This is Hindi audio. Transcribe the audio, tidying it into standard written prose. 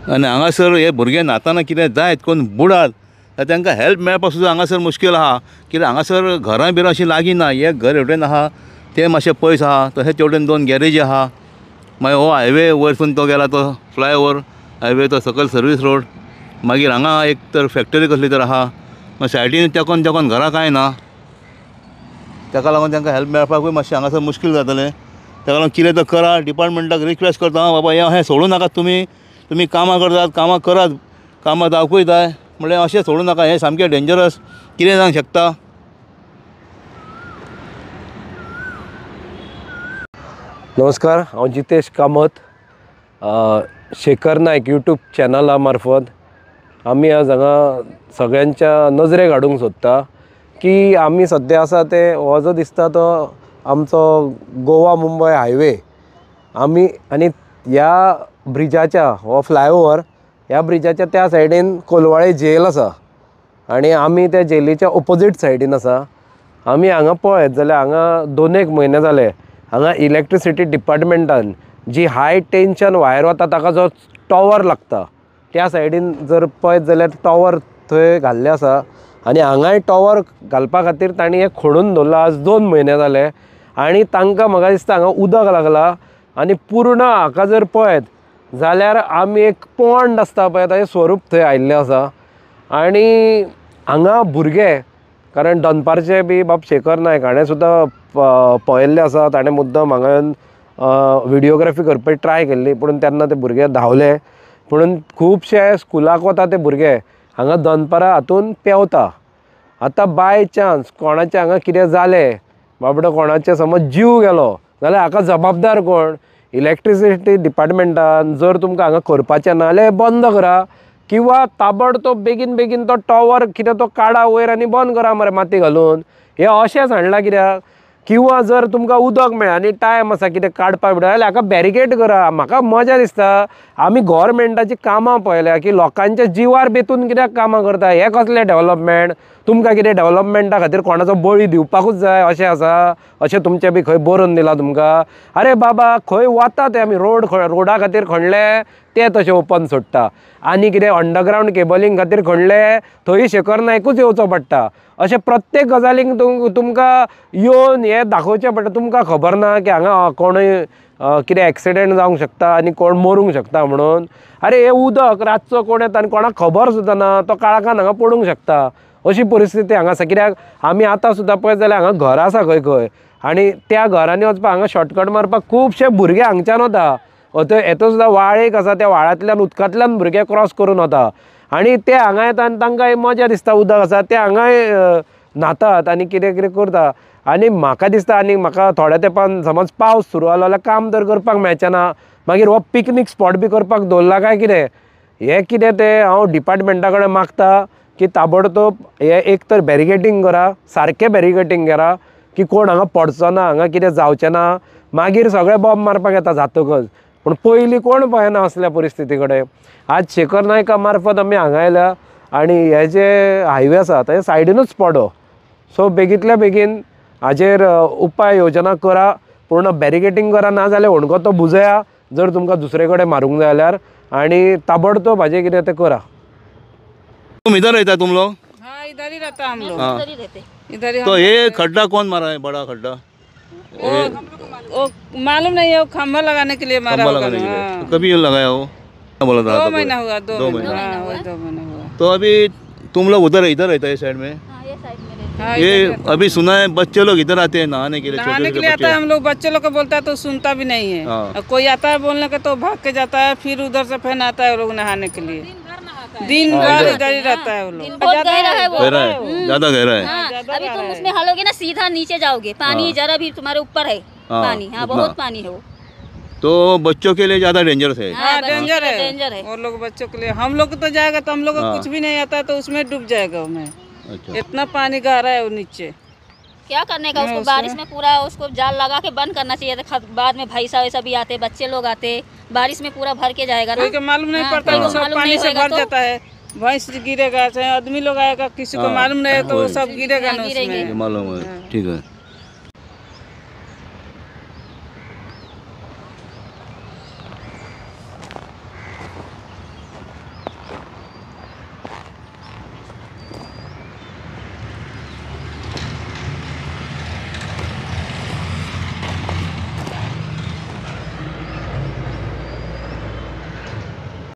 आनी हांगासर हे भुरगे न्हाताना कितें जायत कोण बुडात जाल्यार तांकां हेल्प मेळपाक सुद्दां हांगासर मुश्कील आहा, कित्याक हांगासर घरां बिरां अशीं लागीं ना. एक घर हेवटेन आहा तें मातशें पयस आहा, तशेंच तेवटेन 2 गॅरेजी आहा. मागीर हो हायवे वयरसून तो गेला तो फ्लायओवर हायवे तो सकयल सर्वीस रोड. मागीर हांगा एक तर फॅक्टरी कसली तर आहा, मागीर सायडीन तेकोन तेकोन घरां कांय ना. ताका लागून तांकां हेल्प मेळपाकूय मातशें हांगासर मुश्कील जातलें. ताका लागून कितें तर करा. डिपार्टमेंटाक रिक्वेस्ट करता, बाबा हें सोडूं नाकात तुमी कामां करतात, कामां करात, कामां जावपूय जाय म्हणल्यार अशें सोडूं नाका. हें सामकें डेंजरस, कितें जावंक शकता. नमस्कार, हांव जितेश कामत. शेखर नायक यूट्यूब चॅनला मार्फत आमी आज हांगा सगळ्यांच्या नजरेक हाडूंक सोदता की आमी सद्या आसा ते हो जो दिसता तो आमचो गोवा मुंबय हायवे. आमी आनी ह्या ब्रिजाच्या हो फ्लायओवर ह्या ब्रिजाच्या त्या सायडीन कोलवाळे जेल आसा आनी आमी त्या जेलीच्या ऑपोजीट सायडीन आसा. आमी हांगा पळयत जाल्यार हांगा 2 म्हयने जाले हांगा इलेक्ट्रिसिटी डिपार्टमेंटान जी हाय टेन्शन वायर वता ताका जो टॉवर लागता त्या सायडीन जर पळयत जाल्यार टॉवर थंय घाल्ले आसा आनी हांगाय टॉवर घालपा खातीर तांणी हें खोडून दवरला. आज 2 म्हयने जाले आनी तांकां म्हाका दिसता हांगा उदक लागला आनी पूर्ण हाका जर पळयत जाल्यार आमी एक पोंड आसता पळय ताचें स्वरूप थंय आयिल्लें आसा. आनी हांगा भुरगे, कारण दनपारचे बी बाब शेखर नायक हाणें सुद्दां पळयल्ले आसा, ताणें मुद्दम हांगा विडियोग्राफी करपाची ट्राय केल्ली पूण तेन्ना ते भुरगे धांवले. पुणून खुबशे स्कुलाक वता ते भुरगे हांगा दनपारां हातून पेंवता. आतां बाय चान्स कोणाचें हांगा कितें जालें, बाबडो कोणाचें समज जीव गेलो जाल्यार हाका जबाबदार कोण? इलेक्ट्रिसिटी डिपार्टमेंटान जर तुमकां हांगा करपाचें ना जाल्यार बंद करा, किंवा ताबडतोब बेगीन तो टॉवर कितें तो काडा वयर आनी बंद करा मरे माती घालून. हें अशेंच हाडलां कित्याक? किंवा जर तुमकां उदक मेळ्ळा आनी टायम आसा कितें काडपाक बिडा जाल्यार हाका बॅरिकेड करा. म्हाका मजा दिसता आमी गव्हर्मेंटाची कामां पळयल्या की लोकांच्या जिवार बेतून कित्याक कामां करता. हें कसलें डेवलपमेंट? तुमकां कितें डेवलपमेंटा खातीर कोणाचो बळी दिवपाकूच जाय अशें आसा? अशें तुमचें बी खंय बरोवन दिलां तुमकां? आरे बाबा खंय वता ते आमी रोडा खातीर खणले ते तशें ओपन सोडटा, आनी कितें अंडरग्रावंड केबलींग खातीर खणले थंय शेखर नायकूच येवचो पडटा. अशें प्रत्येक गजालीक तुमकां येवन हें दाखोवचें पडटा. तुमकां खबर ना की हांगा कोणूय कितें एक्सिडेंट जावंक शकता आनी कोण मरूंक शकता म्हणून? अरे हें उदक रातचो कोण येता आनी कोणाक खबर सुद्दां ना, तो काळखान हांगा पडूंक शकता. अशी परिस्थिती हांगा आसा. कित्याक आमी आतां सुद्दां पळयत जाल्यार हांगा घरां आसा खंय आनी त्या घरांनी वचपाक हांगा शॉर्टकट मारपाक खुबशे भुरगे हांगच्यान वता. येतो सुद्दां व्हाळ एक आसा, त्या व्हाळांतल्यान उदकांतल्यान भुरगे क्रॉस करून वता आनी ते हांगा येता आनी तांकां मजा दिसता. उदक आसा ते हांगाय न्हातात आनी कितें कितें करता. आनी म्हाका दिसता आनी म्हाका थोड्या तेंपान समज पावस सुरू जालो जाल्यार काम तर करपाक मेळचें ना. मागीर हो पिकनीक स्पॉट बी करपाक दवरला काय कितें? हें कितें तें हांव डिपार्टमेंटा कडेन मागता की ताबडतोब हें एक तर बॅरिकेटींग करा, सारकें बॅरिकेटींग करा की कोण हांगा पडचो ना, हांगा कितें जावचें ना. मागीर सगळे बॉम्ब मारपाक येता जातकच, पूण पयलीं कोण पळयना असल्या परिस्थिती कडेन. आज शेखर नायका मार्फत आमी हांगा आयल्या आनी हे जे हायवे आसा ते सायडीनूच पडो. सो बेगींतल्या बेगीन हाजेर उपाय योजना करा, पूर्ण बॅरिकेटींग करा, ना जाल्यार होणकोतो बुजया जर तुमकां दुसरे कडेन मारूंक जाय जाल्यार, आनी ताबडतोब हाजें कितें तें करा. तुम इधर रहता तुम लोग? हाँ, इधर ही रहता हम लोग। हाँ। इधर ही रहते। इधर ही तो ये खड्डा कौन मारा है, बड़ा खड्डा? वो मालूम नहीं है, वो खंभा लगाने के लिए मारा खंभा होगा। लगाने के लिए। हाँ। तो कभी ये लगाया हो? बोला था 2 महीना हुआ, 2 2 महीना। महीना। हाँ, वही 2 महीना हुआ। तो अभी तुम लोग इधर रहता है साइड में? हाँ, ये इधर रहता है। अभी सुना है बच्चे लोग इधर आते हैं नहाने के लिए, नहाने के लिए आता है। हम लोग बच्चे लोग को बोलता है तो सुनता भी नहीं है। हाँ। और कोई आता है बोलने का तो भाग के जाता है, फिर उधर से फिर आता है वो लोग नहाने के लिए। दिन भर इधर ही रहता है वो लोग। बहुत गहरा है वो। गहरा है, ज्यादा गहरा है। हाँ, अभी तुम उसमें हालोगे ना सीधा नीचे जाओगे, पानी जरा भी तुम्हारे ऊपर है। हाँ, पानी, हाँ, उतना। बहुत पानी है वो। तो बच्चों के लिए ज्यादा डेंजरस है। हाँ, डेंजर है। डेंजर है। वो लोग बच्चों के लिए, हम लोग तो जाएगा तो हम लोग को हाँ। कुछ भी नहीं आता तो उसमें डूब जाएगा उसमें। अच्छा। इतना पानी गहरा है वो नीचे। क्या करने का उसको? बारिश में पूरा उसको जाल लगा के बंद करना चाहिए था। बाद में भैंसा वैसा भी आते, बच्चे लोग आते, बारिश में पूरा भर के जाएगा ना। कोई को मालूम नहीं हाँ, पड़ता, कोई वो को सब मालूम पानी नहीं से होगा भर तो? जाता है। भैंस गिरेगा, चाहे आदमी लोग आएगा, किसी को हाँ, मालूम नहीं है तो वो वही। सब गिरेगा ना गिरेंगे। उसमें। ये मालूम है, ठीक है।